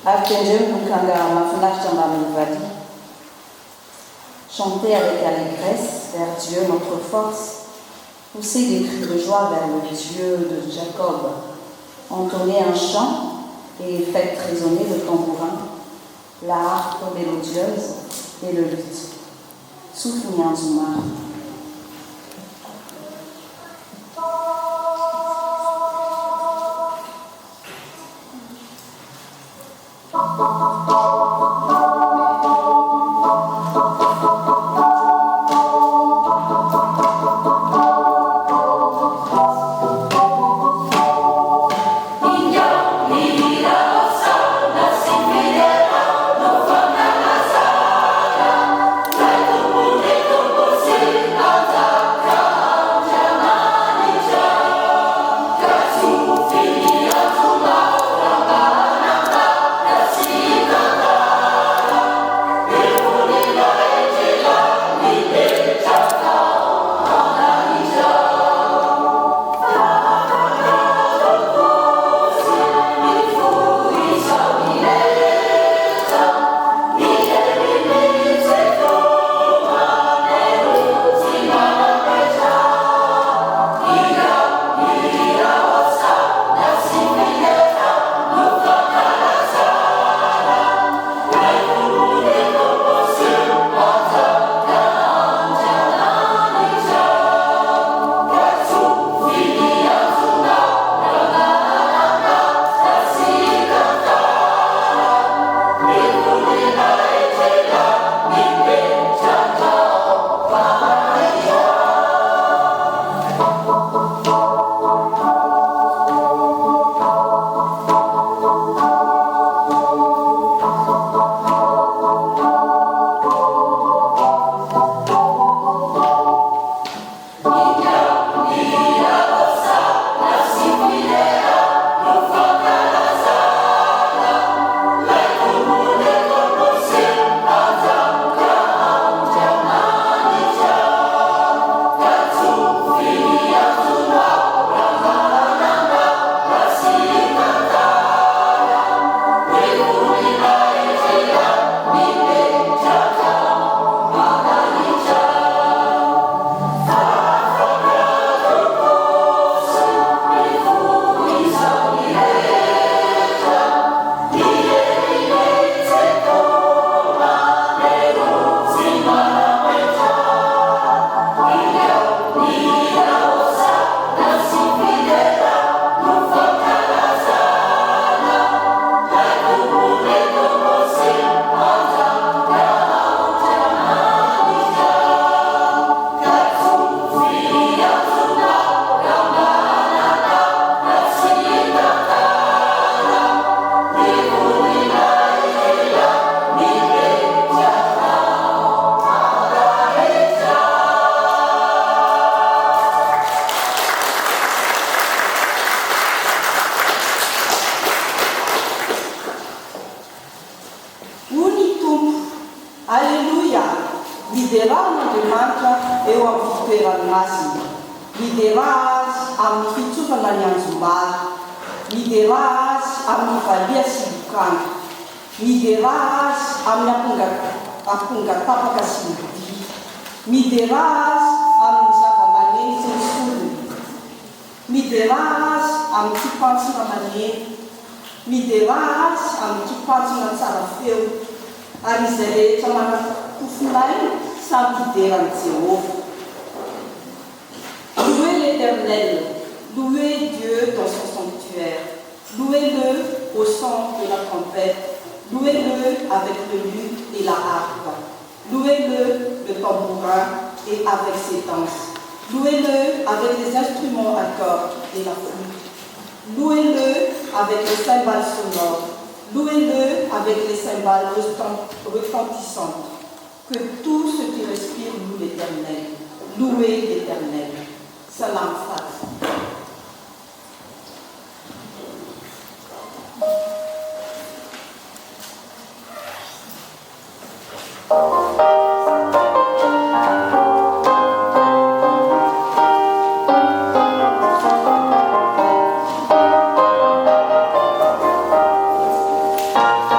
Archangel Bukanga Mafunach Vadi. Chanter avec allégresse vers Dieu notre force, pousser des cris de joie vers le Dieu de Jacob, entonner un chant et faites résonner le tambourin, la harpe mélodieuse et le luth. Souffle Zuma. Liderana Andriamanitra eo amin'ny fitoerany masina. Lidera azy amin'ny fitsofana ny anjom-bary. Lidera azy amin'ny valia sy lokana. Lidera azy amin'ny ampongatapaka sy ny dia. Midera azy amin'ny zava-maneno sy ny solony. Midera azy amin'ny kipatsona maneno. Midera azy amin'ny kipatsona tsara feo. Ary izay rehetra manakofolaina samy hideran'i Jéhovah. Louez l'Éternel, louez Dieu dans son sanctuaire, louez-le au son de la trompette, louez-le avec le luth et la harpe, louez-le le tambourin et avec ses danses, louez-le avec les instruments à cordes et la flûte, louez-le avec les cymbales sonores, louez-le avec les cymbales retentissantes. Que tout ce qui respire loue l'Éternel. Louez l'Éternel. Salam Fat. Amen.